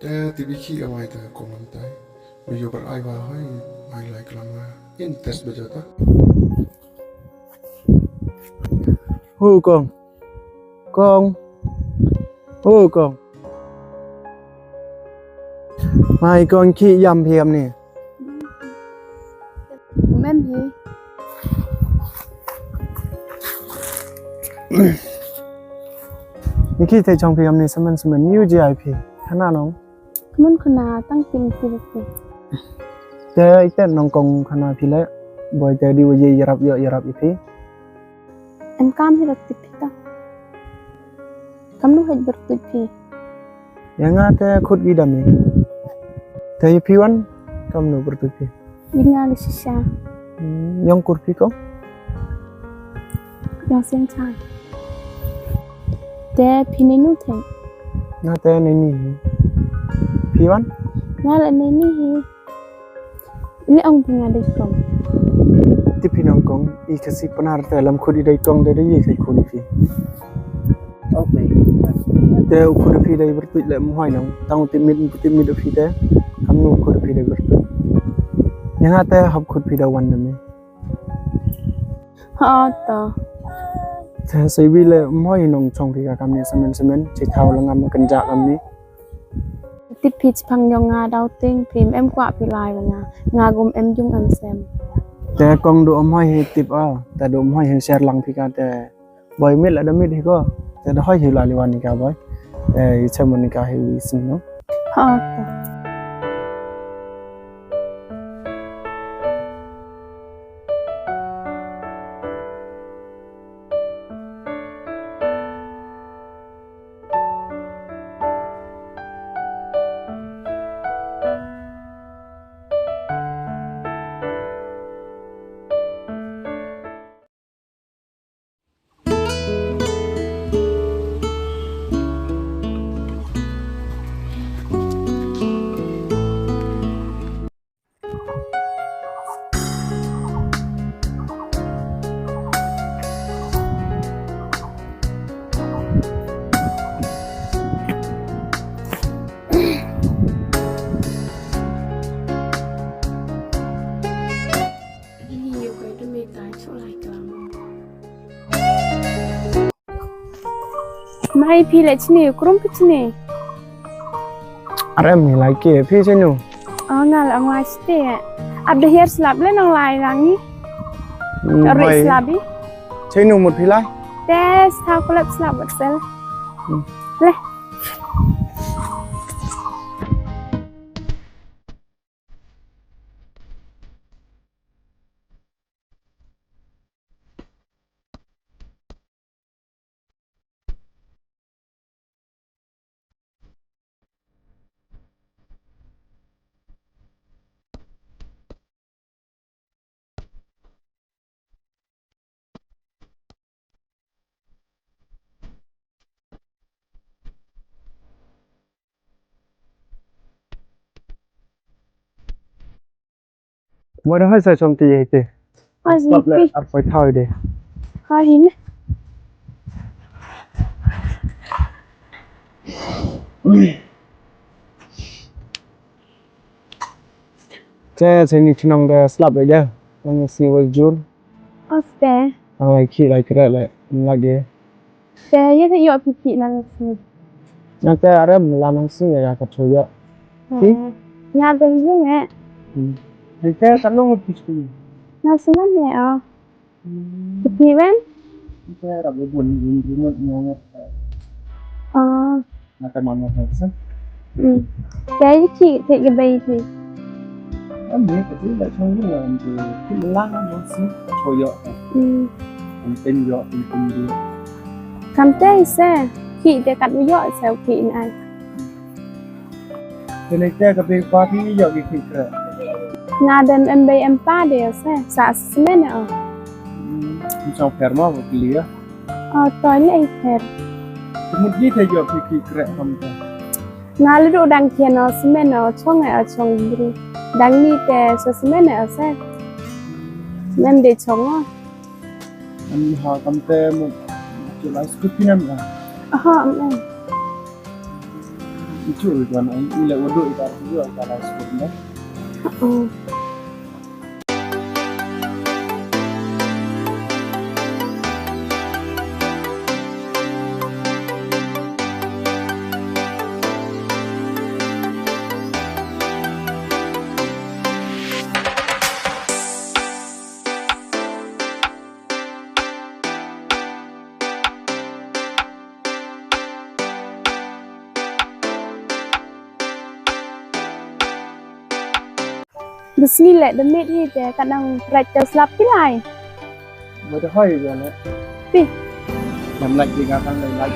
Te biki amai ta komentai. Mejo berai bahai mai lai kelama. Intes bejata. Hô con, hô con. Mai con khi dầm thiềm nè. Mem hi. Những khi thấy trong thiềm này semen new GIP. Khá nào nóng. Mun khana tang ting ti. Te iten nong kong khana phile. Boy te di waje yarap ipi. Em kam hi rakti pita. Kam nu haj bertu pi. Yang te khut gidam ni. Te ipi wan kam nu bertu pi. Binga li shisha. Yang kurpi ko. Yang sen chai. Te pini nu the. Na te này ni. Pi wan. Nga la ne ni hi. Ini ong binga dei kom. Tipi nong kong I kasi pnar te lam khut idai kong de ye sai khuni pi. Okay. Te khut pi dai bertu le mohai nong. Tang timid pi te. Kam nu khut pi dai bertu. Yang te hab khut pi da wan ne. Ha ta. Thế xây vì là mỗi nông trồng thì cả cam này semen chỉ thao là ngắm cần dạ cam này. Ti pitch phang yong nga dau ting prim em kwa pi lai nga. Nga gum em jung em sem. Thế con độ mỗi thì tip ta độ mỗi thì share lăng thì cả thế boy mít là đam mít thì có. Thế đó hỏi hiểu là liwan cả boy. Thế xem mình cả hiểu xin nó. Ha ta. Mai pi le chini krum pi chini. Arem ni like ke phi chứ nu. Nga la ngai ste. Ab de her slab le nang lai rang ni. Ri slabi. Chứ nu một phi lai. Des thao collab slab wat sel. Le. Mỗi đó hơi sai trong thì gì. Ha gì Tập lại pi. áp phải thôi đi. Ha hin. Thế thì ni chinong de slap lại đây. Ang single jul. Oste. Ang like khi lại cái lại lagi. Te ye te yo pi pi na si. Yang te arem làm ang sing ya ka choya. Nga de jung e. Thì thế tao nó một chút. Nga su na me a. Pi wen. Thế là cái buồn nó là cái món này sao? Cái chị thì cái bầy thì Em biết cái thứ là trong cái là cái lá nó xí trôi dọ. Tên dọ tên gì? cầm tay xe chị thì cắt với dọ xèo chị này. Thế này cái bên qua thì dọ cái rồi. Nga đêm em bay em pa đều xe xả xe nào. Trong ferma một cái lía. Tối lấy phèn. Một gì thì dọ cái rồi không thế. Nga lấy đồ đăng kia nó xe nào cho ngày ở trong bự. Đăng đi để số xe nào xe. Em để chống á. Anh họ cầm tê một chỗ lái scooter năm rồi. Em. Itu tuan ai ila waduk ita juga kalau sebutnya. Oh. Di sini lek demit hi te kadang practice slap pilai. Mới được hơi rồi đấy. Pi. Làm lạnh thì ngang lạnh lạnh.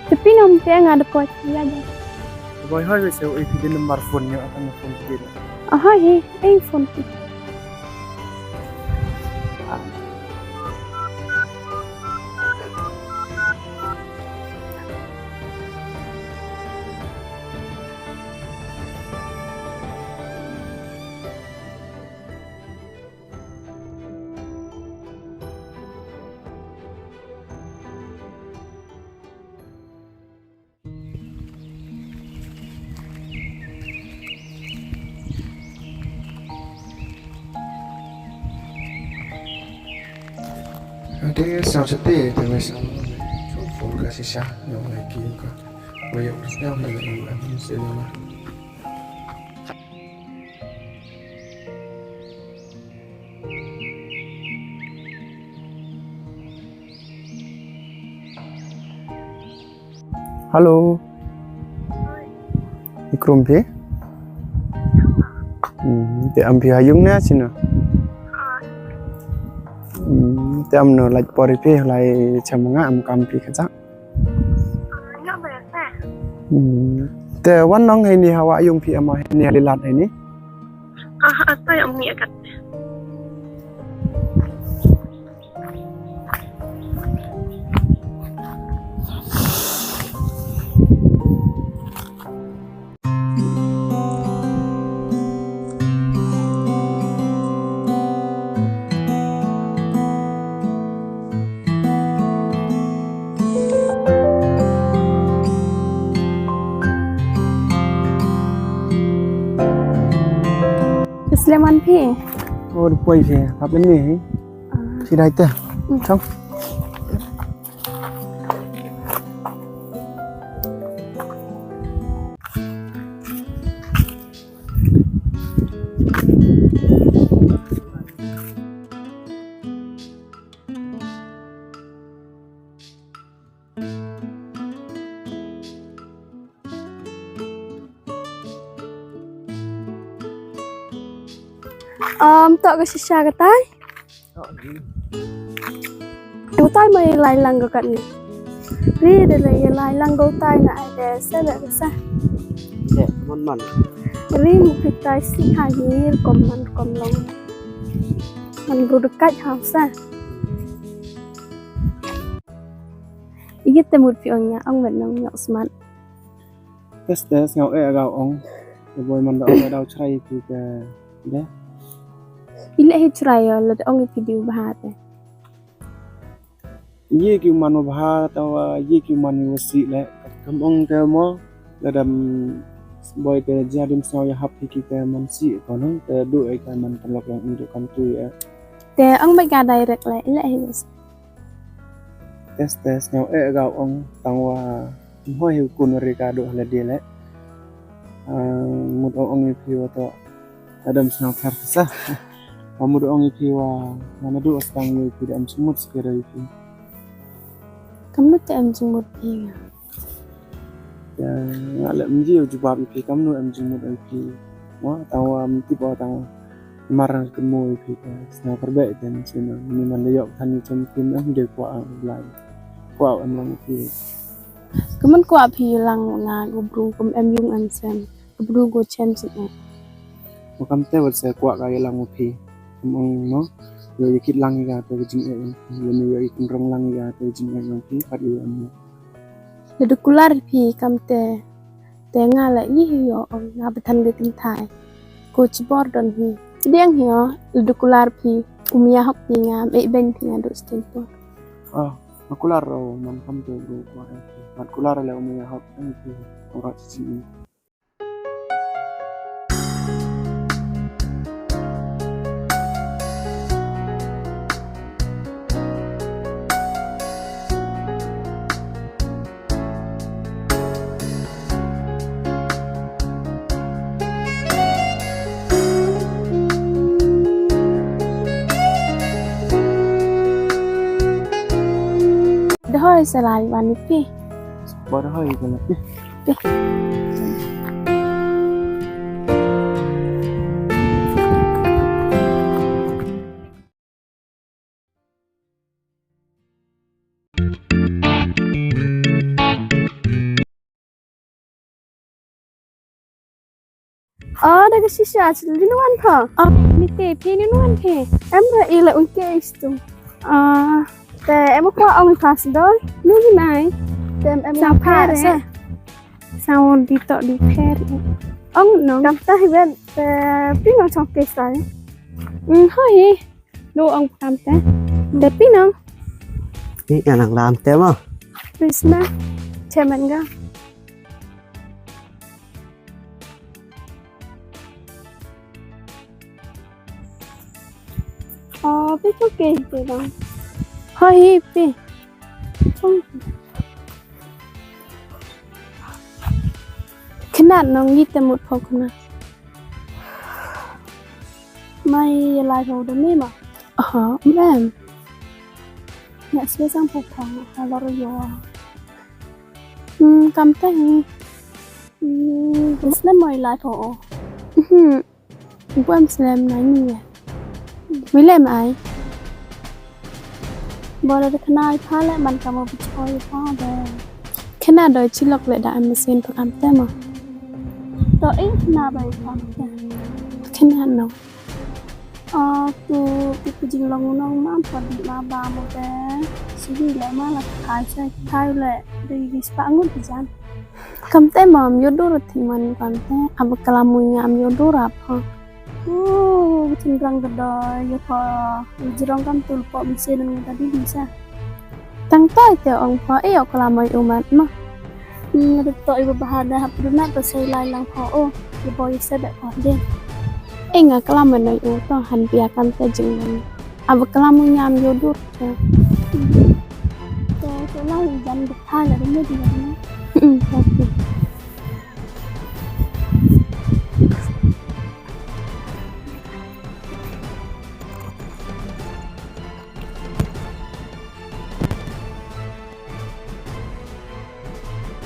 Tapi nom te ngada ko ya da. Rồi hơi về sau ấy thì đến number phone nhá, akan phone kia. Aha hi, ai phone pi. Dia sao sedih tapi sama full kasih syah yang lagi juga. Banyak yang lagi yang misalnya. Halo. Ikrom pe? Te ampi hayung na sino. Te amno like pori pe lai chamanga am kampi khaja. Ngak berasa. Te wan nong hai ni hawa yung pi ama ni alilat hai ni. Apa yang mi akat. Sleman pi. Oh, poi pe. Apa ni? Si dai te. Xong. Tak ke sisa ke tai? Cái tai mày lại lăng cái cạnh này. Ri để lại lăng cái tai này để sẽ lại cái sao? Dạ, man. Ri một cái tai xí hai gì còn lòng. Mình vừa được cách học sao? Ý cái một việc nhà ông vẫn nông nhọ smart. Test ngau e agak ong. Boy man da dau chrai thì cái Ile hi try là ông video bahat. ye ki manu bha tawa ye ki manu si le kam ong te mo dalam boy ke jadim sao ya hap ki te man si ko no te du ai ka man lok yang untuk kam tu ya Te ông bay ga direct lại ile hi test ngau e ga ong tangwa hoi hu kun ri ka do la de le mut ong pi wa to adam sao khar sa mut ong pi wa mana du astang ni pi am smut sekira pi Kamu tu em jumut pi. ya ngala mji ju ba pi kam no am jumut pi wa tawa ti ba tawa mar ke mo pi ka sna perbe dan sina ni man le yok than chom tin am de kwa lai kwa am lang pi Kamu kuat pi lang na gubru kum em yung em sen. Gubru go chen sit na. mo kam te wat se kwa ka lang pi mong no yo yikit lang ga to jing e yo ni yo ikun rong lang ga to jing e pi pat yo am Ledu kular pi kam te แต่งานละยี่หิวงาไปทันเกตินไทยกูจิบอร์ดอนฮีเดียงหิวดูกุลาร์พีกูมีฮักปีงามเบนที่งานดูสเตนปอร์ makular man kam to ru ko makular le mi ha ki ora si ได้สลายวันนี้พี่ บ่ได้ให้กันนะได้ก็ชิชาชิลินวันพอนี่เตะพี่นี่นวันเพอีเลยอุ้งเกสตูแต่ก็เอาเงินคลาสด้วยนู่นที่ไหนแต่สาวพาร์ใช่สาวดีต่อดีแพร์น้องกับตาให้เป็นแต่พี่น้องชอบเกสใส่เฮ้ยดูตามแต่พี่น้อง นี่อย่างหลังรามเต็มอ่ะ คริสต์มาสใช่ไหมก็พี่ชอบเกย์ไปบ้างเฮ้ยพี่ช่องขนาดน้องยี่แต่หมดพอขนาดไม่ลายเราได้ไหมบ่แม่เนี่ยเสื้อสร้างผูกของเราเราอยู่กำแต่งเป็นสแลมไม่ลายพอเพิ่มสแลมไหนนี่ไม่เล่มไอบอลได้ขนาดผ้าและมันกำมาปิดคอยผ้าแดงขนาดโดยชิลล็อกเลยได้อันเซนตัวอันเต็มอ่ะตัวเองขนาดใบความแข็งขนาดน้องคือจริงลองน้องมาพอดีมาบาโมแต่ชีวิตแล้วมาหลักขายใช่ขายแหละดีกิสปะงุ่นพิจารณ์คำเต็มมยดูรถิมันความแต่อับกลามุยามยดูรับฮะcenderung kedai ya pa jerong kan tulpo bisa nang tadi bisa tangta te ong pa kala mai umat mah ngade to ibu bahada hapduna to sai lai lang pho ya boy se da pa de nga kala mai noi to han biakan te jeng ab kala mu nyam yodur to lai jan betha la ni di na tapi